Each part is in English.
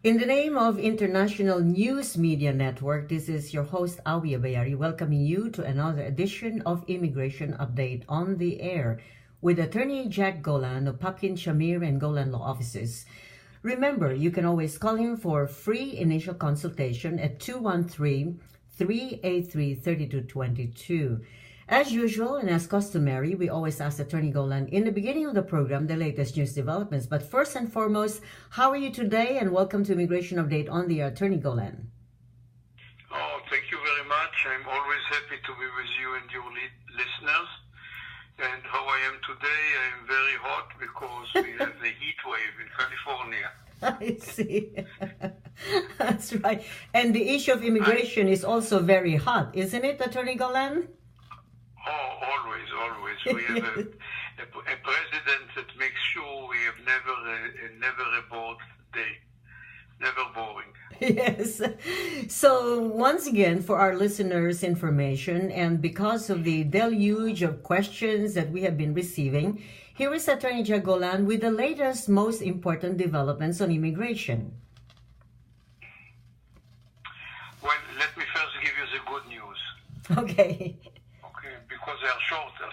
In the name of International News Media Network, this is your host, Awee Abayari, welcoming you to another edition of Immigration Update on the Air with Attorney Jack Golan of Papkin, Shamir, and Golan Law Offices. Remember, you can always call him for free initial consultation at 213-383-3222. As usual and as customary, we always ask Attorney Golan in the beginning of the program the latest news developments. But first and foremost, how are you today? And welcome to Immigration Update on the Air, Attorney Golan. Oh, thank you very much. I'm always happy to be with you and your listeners. And how I am today, I am very hot because we have a heat wave in California. I see. That's right. And the issue of immigration is also very hot, isn't it, Attorney Golan? Oh, always. We have a president that makes sure we have never a bored day. Never boring. Yes. So once again, for our listeners' information, and because of the deluge of questions that we have been receiving, here is Attorney Jack Golan with the latest, most important developments on immigration. Well, let me first give you the good news. Okay. Because they are shorter.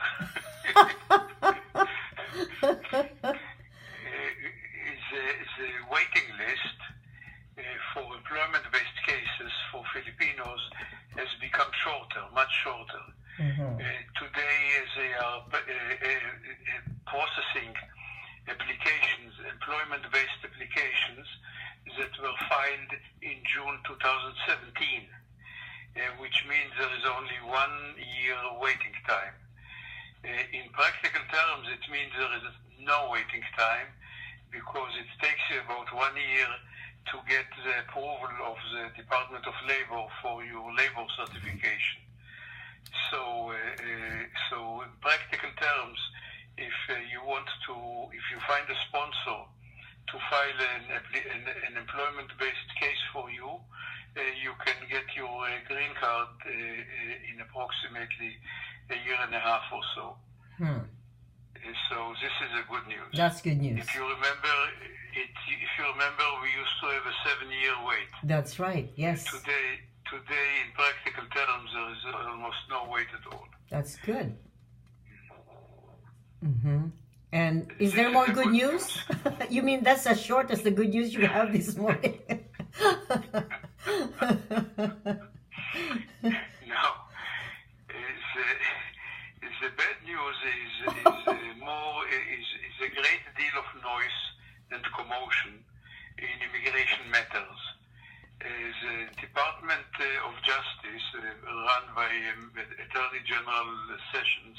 The waiting list for employment-based cases for Filipinos has become shorter, much shorter. Today, they are processing applications, employment-based applications that were filed in June 2017. Which means there is only 1 year waiting time. In practical terms, it means there is no waiting time because it takes you about 1 year to get the approval of the Department of Labor for your labor certification. So in practical terms, if you find a sponsor to file an employment-based case for you, you can get your green card in approximately a year and a half or so. So this is a good news. That's good news. If you remember, we used to have a 7-year wait. That's right. Yes. Today, in practical terms, there is almost no wait at all. That's good. And is there more good news? You mean that's as short as the good news you have this morning? No. The bad news is a great deal of noise and commotion in immigration matters. The Department of Justice, run by Attorney General Sessions,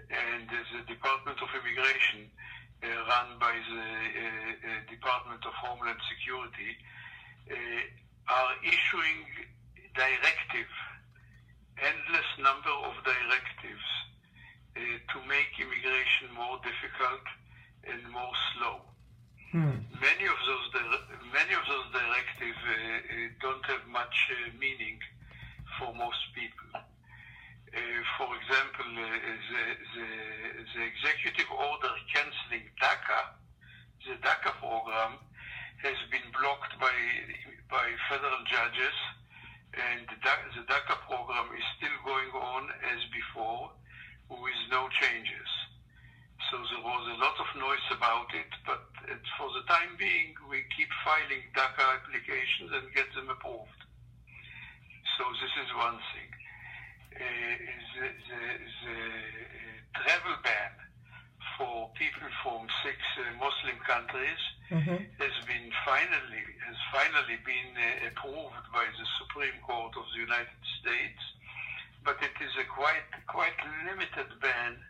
and the Department of Immigration, run by the Department of Homeland Security, are issuing endless number of directives to make immigration more difficult and more slow. Many of those directives don't have much meaning for most people. For example, the executive order canceling DACA, the DACA program, has been blocked by federal judges, and the DACA program is still going on as before with no changes. So there was a lot of noise about it, but for the time being, we keep filing DACA applications and get them approved. So this is one thing. The travel ban for people from 6 Muslim countries has finally been approved by the Supreme Court of the United States, but it is a quite limited ban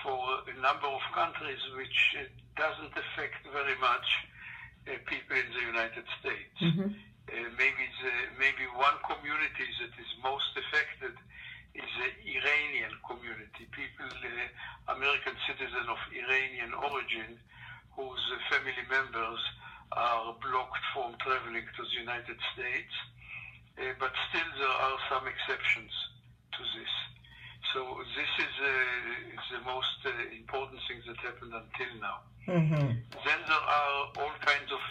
for a number of countries, which doesn't affect very much people in the United States. Maybe one community that is most affected is the Iranian community, people, American citizens of Iranian origin, whose family members are blocked from traveling to the United States, but still there are some exceptions to this. So this is the most important thing that happened until now. Then there are all kinds of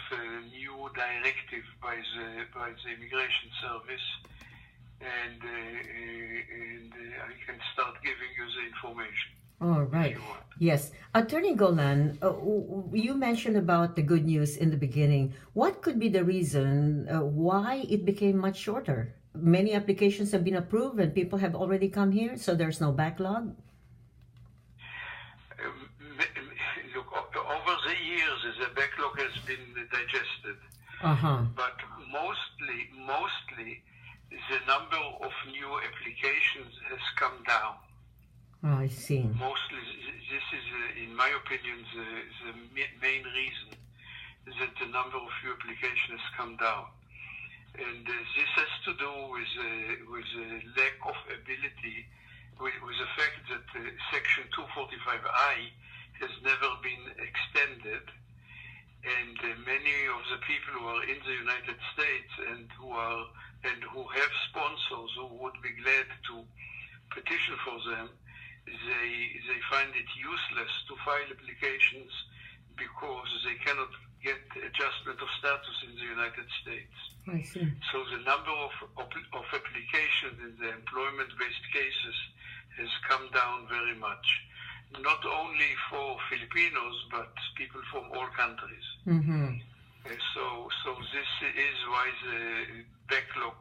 new directive by the Immigration Service, and I can start giving you the information. All right. Yes. Attorney Golan, you mentioned about the good news in the beginning. What could be the reason why it became much shorter? Many applications have been approved and people have already come here, so there's no backlog? Look, over the years, the backlog has been digested. But mostly, the number of new applications has come down. Oh, I see. Mostly, this is, in my opinion, the main reason that the number of new applications has come down. And this has to do with the lack of ability, with the fact that Section 245I has never been extended, and many of the people who are in the United States and who have sponsors who would be glad to petition for them, they find it useless to file applications because they cannot get adjustment of status in the United States. I see. So the number of applications in the employment-based cases has come down very much, not only for Filipinos, but people from all countries. So this is why the backlog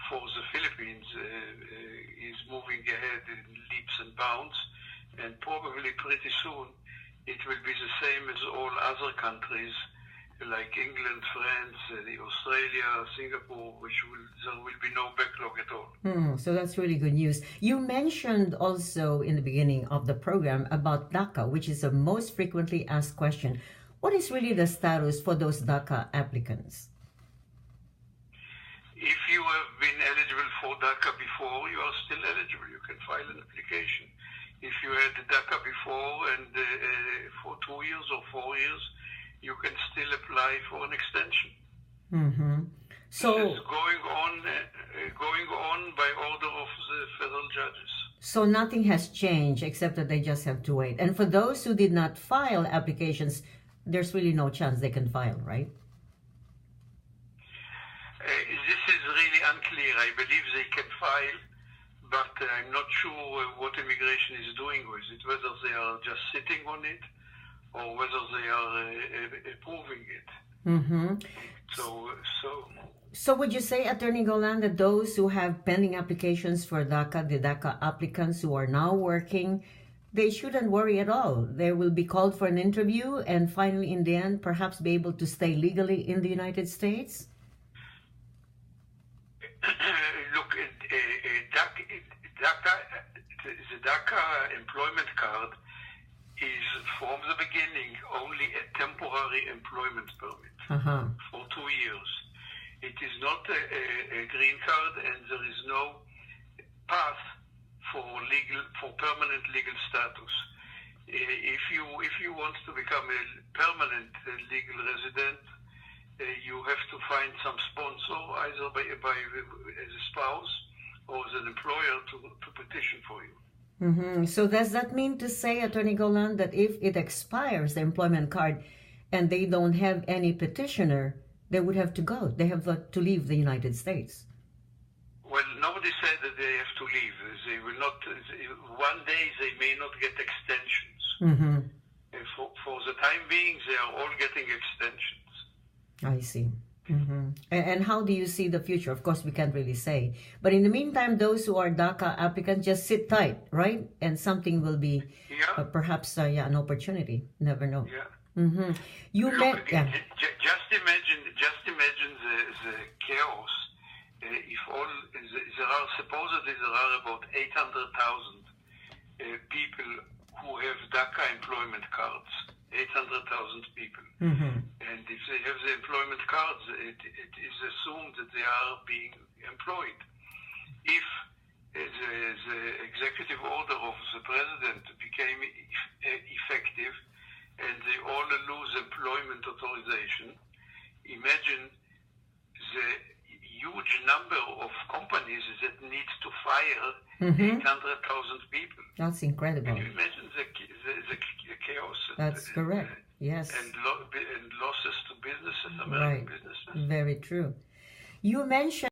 for the Philippines is moving ahead in leaps and bounds, and probably pretty soon it will be the same as all other countries like England, France, Australia, Singapore, there will be no backlog at all. So that's really good news. You mentioned also in the beginning of the program about DACA, which is the most frequently asked question. What is really the status for those DACA applicants? If you have been eligible for DACA before, you are still eligible. You can file an application. If you had DACA before and for 2 years or 4 years, you can still apply for an extension. So this is going on by order of the federal judges. So nothing has changed except that they just have to wait. And for those who did not file applications, there's really no chance they can file, right? This is really unclear. I believe they can file, but I'm not sure what immigration is doing with it, whether they are just sitting on it or whether they are approving it. So would you say, Attorney Golan, that those who have pending applications for DACA, the DACA applicants who are now working, they shouldn't worry at all? They will be called for an interview and finally, in the end, perhaps be able to stay legally in the United States? Look, the DACA employment card is from the beginning only a temporary employment permit for 2 years. It is not a green card, and there is no path for permanent legal status. If you want to become a permanent legal resident, you have to find some sponsor, either as a spouse or as an employer, to petition for you. So does that mean to say, Attorney Golan, that if it expires, the employment card, and they don't have any petitioner, they would have to go? They have to leave the United States? Well, nobody said that they have to leave. They will not. One day they may not get extensions. For the time being, they are all getting extensions. I see. And how do you see the future? Of course, we can't really say. But in the meantime, those who are DACA applicants, just sit tight, right? And something will be perhaps an opportunity. Never know. Look, just imagine the chaos. If supposedly there are about 800,000 people who have DACA employment cards. 800,000 people. And if they have the employment cards, it is assumed that they are being employed. If the executive order of the president became effective and they all lose employment authorization, imagine the huge number of companies that needs to fire 800,000 people. That's incredible. Can you imagine the chaos? That's correct. Yes. And losses to businesses, American businesses. Very true. You mentioned